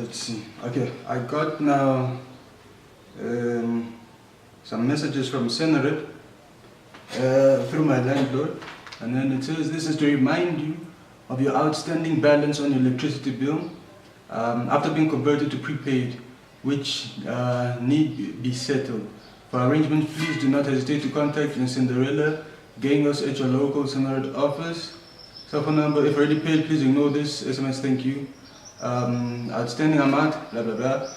let's see. Okay, I got now some messages from Senaret through my landlord, and then it says this is to remind you of your outstanding balance on your electricity bill after being converted to prepaid, which need be settled. For arrangements, please do not hesitate to contact Cinderella Gangos at your local Senaret office. Cell phone number, if already paid, please ignore this SMS, thank you. Outstanding amount, blah blah blah.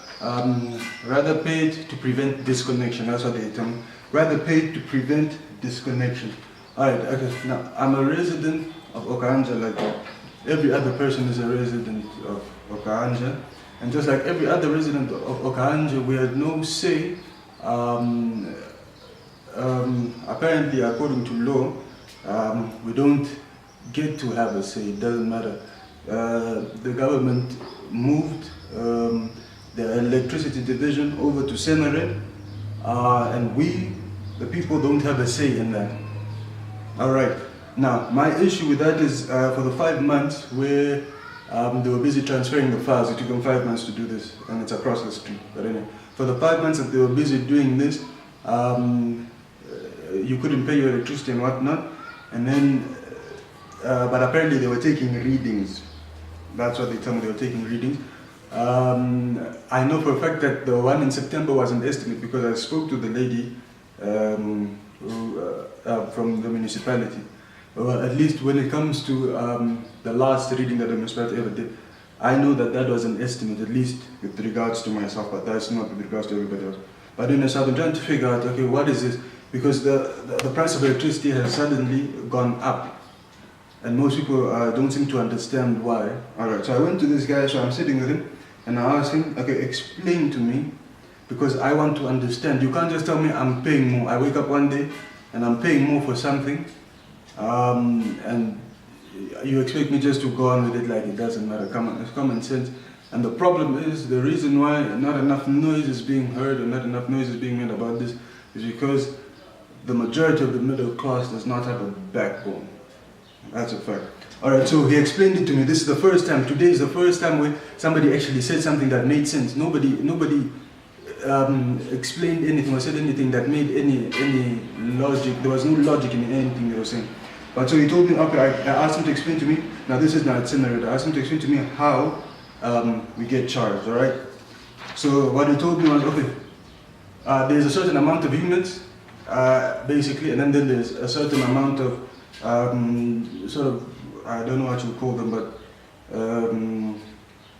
Rather paid to prevent disconnection, that's what they tell me. Rather paid to prevent disconnection. Alright, okay, now I'm a resident of Okahanja, like every other person is a resident of Okahanja. And just like every other resident of Okahanja, we had no say. Apparently, according to law, we don't get to have a say, it doesn't matter. The government moved the electricity division over to Senaret, and we, the people, don't have a say in that. Alright, now my issue with that is for the 5 months where they were busy transferring the files. It took them 5 months to do this, and it's across the street. But anyway, for the 5 months that they were busy doing this, you couldn't pay your electricity and whatnot, and then but apparently they were taking readings. That's what they tell me, they were taking readings. I know for a fact that the one in September was an estimate because I spoke to the lady from the municipality. At least when it comes to the last reading that the municipality ever did, I know that that was an estimate, at least with regards to myself, but that's not with regards to everybody else. But in so I've been trying to figure out, okay, what is this? Because the price of electricity has suddenly gone up. And most people don't seem to understand why. Alright, so I went to this guy, so I'm sitting with him, and I asked him, okay, explain to me, because I want to understand. You can't just tell me I'm paying more. I wake up one day, and I'm paying more for something, and you expect me just to go on with it like it doesn't matter. It's common sense. And the problem is, the reason why not enough noise is being heard, or not enough noise is being made about this, is because the majority of the middle class does not have a backbone. That's a fact. Alright, so he explained it to me. This is the first time, today is the first time where somebody actually said something that made sense. Nobody explained anything or said anything that made any logic. There was no logic in anything they were saying. But so he told me, okay, I asked him to explain to me, now this is not Senaret, I asked him to explain to me how we get charged, alright? So what he told me was, okay, there's a certain amount of units, basically, and then there's a certain amount of sort of, I don't know what you call them, but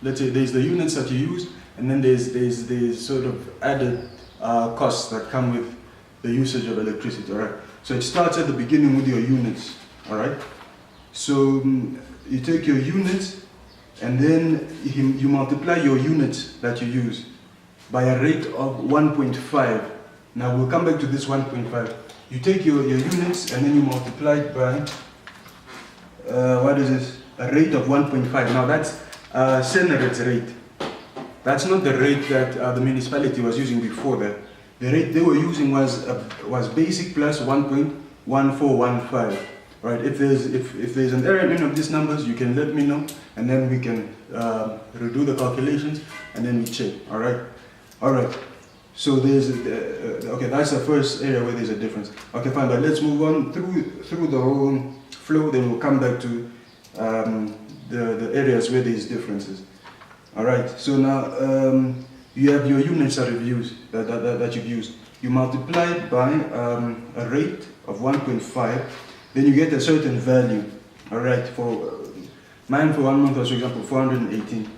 let's say there's the units that you use, and then there's sort of added costs that come with the usage of electricity, alright? So it starts at the beginning with your units, alright? So you take your units, and then you multiply your units that you use by a rate of 1.5. Now we'll come back to this 1.5. You take your units and then you multiply it by, what is this? A rate of 1.5. Now that's Senaret's rate. That's not the rate that the municipality was using before that. The rate they were using was basic plus 1.1415. Right? If there's an error in any of these numbers, you can let me know, and then we can redo the calculations, and then we check. All right. All right. So there's okay. That's the first area where there's a difference. Okay, fine. But let's move on through the whole flow. Then we'll come back to the areas where there's differences. All right. So now you have your units that you've used. That you've used. You multiply it by a rate of 1.5. Then you get a certain value. All right. For mine for 1 month was, for example, 418.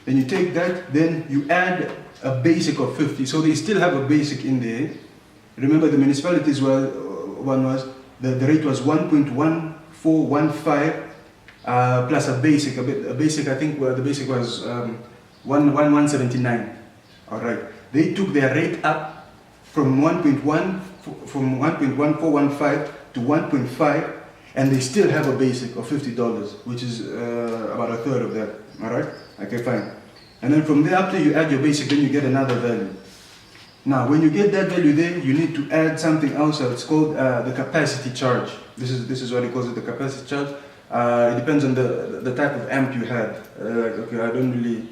Then you take that. Then you add a basic of 50, so they still have a basic in there. Remember the municipalities were, the rate was 1.1415 plus a basic, I think the basic was 179. Alright, they took their rate up from 1.1415 to 1.5, and they still have a basic of $50, which is about a third of that. Alright, okay, fine. And then from there, after you add your basic, then you get another value. Now, when you get that value there, you need to add something else. It's called the capacity charge. This is what it calls it, the capacity charge. It depends on the type of amp you had. Okay, I don't really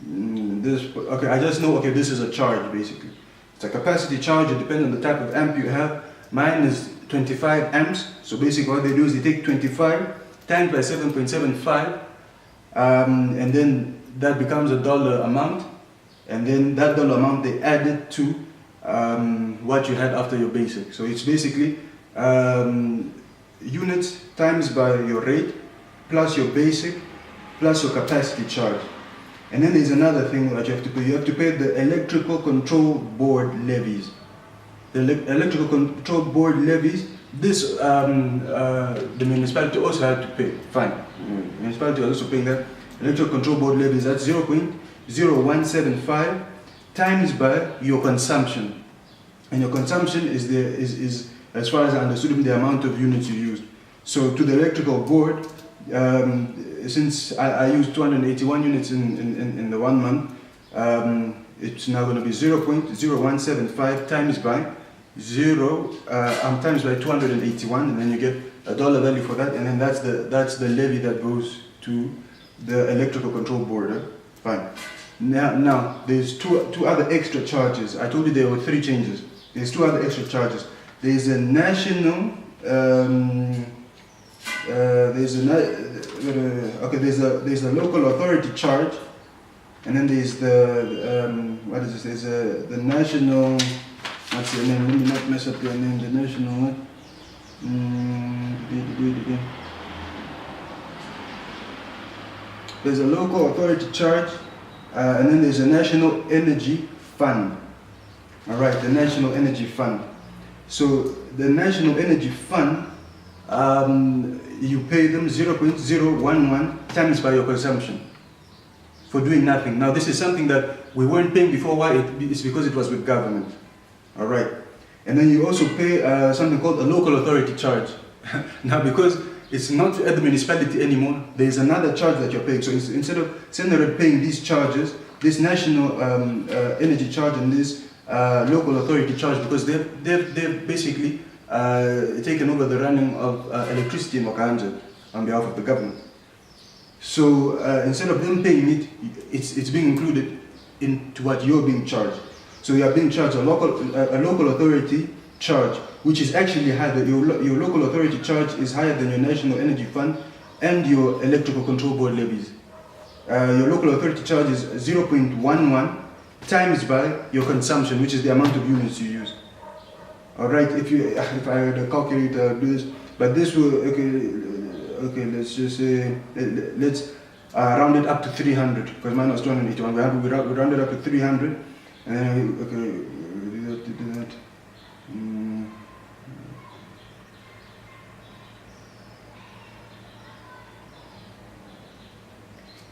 Okay, I just know, okay, this is a charge basically. It's a capacity charge, it depends on the type of amp you have. Mine is 25 amps, so basically what they do is they take 25 times by 7.75, and then that becomes a dollar amount, and then that dollar amount they add it to what you had after your basic. So it's basically units times by your rate, plus your basic, plus your capacity charge. And then there's another thing that you have to pay. You have to pay the electrical control board levies. The electrical control board levies, this the municipality also had to pay. Fine, the municipality was also paying that. Electrical control board levies, that's 0.0175 times by your consumption. And your consumption is as far as I understood, the amount of units you used. So to the electrical board, since I used 281 units in the 1 month, it's now going to be 0.0175 times by times by 281, and then you get a dollar value for that, and then that's the levy that goes to the electrical control board. Fine. Now there's two other extra charges. I told you there were 3 changes. There's 2 other extra charges. There's a national. There's a local authority charge, and then there's the what is this? There's the national. What's the name? Let me not mess up your name. The national. There's a local authority charge, and then there's a national energy fund. All right, the national energy fund. So the national energy fund, you pay them 0.011 times by your consumption for doing nothing. Now this is something that we weren't paying before. Why? It's because it was with government. All right, and then you also pay something called a local authority charge. Now because it's not at the municipality anymore, there is another charge that you're paying. So instead of Senared paying these charges, this national energy charge and this local authority charge, because they've basically taken over the running of electricity in Okanja on behalf of the government. So instead of them paying it, it's being included into what you're being charged. So you are being charged a local authority charge, which is actually higher. Your local authority charge is higher than your national energy fund and your electrical control board levies. Your local authority charge is 0.11 times by your consumption, which is the amount of units you use. All right, if I had a calculator, I'd do this, but this will, okay, let's just say, let's round it up to 300, because mine was 281. We round it up to 300, and then, okay, do that.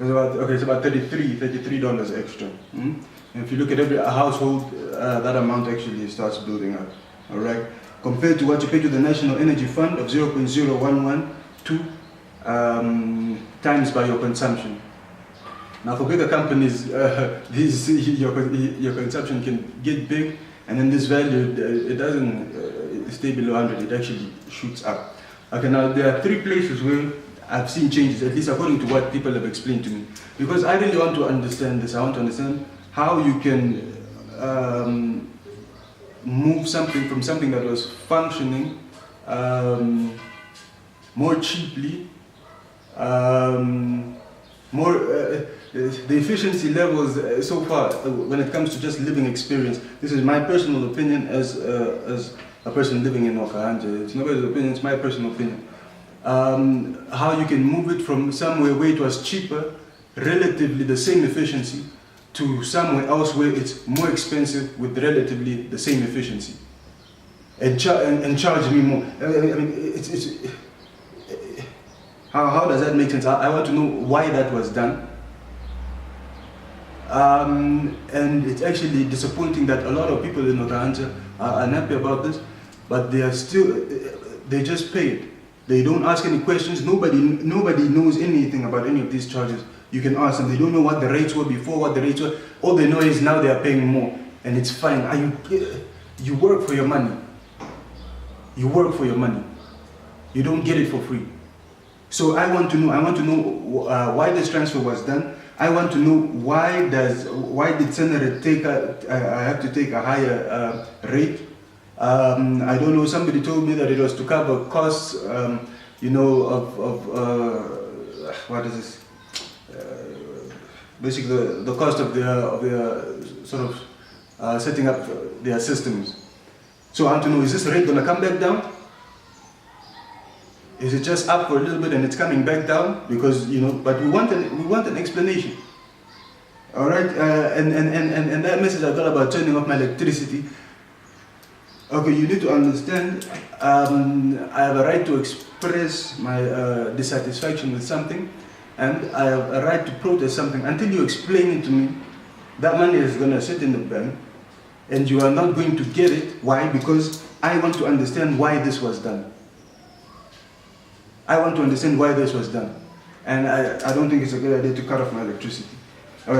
It's about $33 extra. And if you look at every household, that amount actually starts building up. All right, compared to what you pay to the National Energy Fund of 0.0112 times by your consumption. Now, for bigger companies, your consumption can get big, and then this value it doesn't stay below 100. It actually shoots up. Okay, now there are 3 places where I've seen changes, at least according to what people have explained to me. Because I really want to understand this. I want to understand how you can move something from something that was functioning more cheaply, the efficiency levels so far when it comes to just living experience. This is my personal opinion as a person living in Okahanja. It's nobody's opinion, it's my personal opinion. How you can move it from somewhere where it was cheaper, relatively the same efficiency, to somewhere else where it's more expensive with relatively the same efficiency, and charge me more. How does that make sense? I want to know why that was done. And it's actually disappointing that a lot of people in Okahanja are unhappy about this, but they just pay it. They don't ask any questions. Nobody knows anything about any of these charges. You can ask them. They don't know what the rates were before, what the rates were. All they know is now they are paying more, and it's fine. You work for your money. You work for your money. You don't get it for free. So I want to know why this transfer was done. I want to know why did Senator take I have to take a higher rate. I don't know, somebody told me that it was to cover costs, you know, what is this? Basically the cost of their sort of setting up their systems. So I want to know, is this rate going to come back down? Is it just up for a little bit and it's coming back down? Because, you know, but we want an explanation. All right, and that message I got about turning off my electricity. Okay, you need to understand, I have a right to express my dissatisfaction with something, and I have a right to protest something. Until you explain it to me, that money is going to sit in the bank, and you are not going to get it. Why? Because I want to understand why this was done. I want to understand why this was done. And I don't think it's a good idea to cut off my electricity. All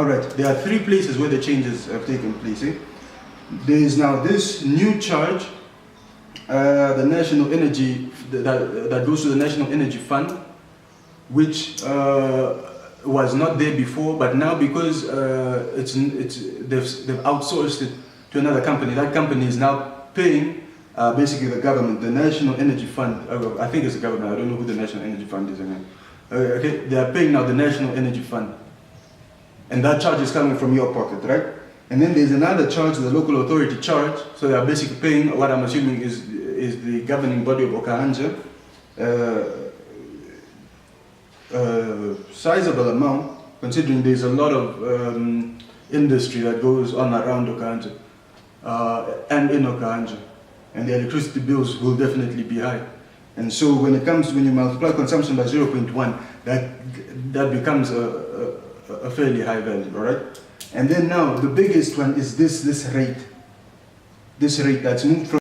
right, there are 3 places where the changes have taken place. There is now this new charge, the National Energy, that goes to the National Energy Fund, which was not there before, but now because they've outsourced it to another company, that company is now paying basically the government, the National Energy Fund. I think it's the government, I don't know who the National Energy Fund is anymore. Okay, they are paying now the National Energy Fund. And that charge is coming from your pocket, right? And then there's another charge, the local authority charge. So they are basically paying what I'm assuming is the governing body of Okahanja, sizable amount, considering there's a lot of industry that goes on around Okahanja and in Okahanja. And the electricity bills will definitely be high. And so when you multiply consumption by 0.1, that becomes a fairly high value, all right? And then now the biggest one is this rate that's moved from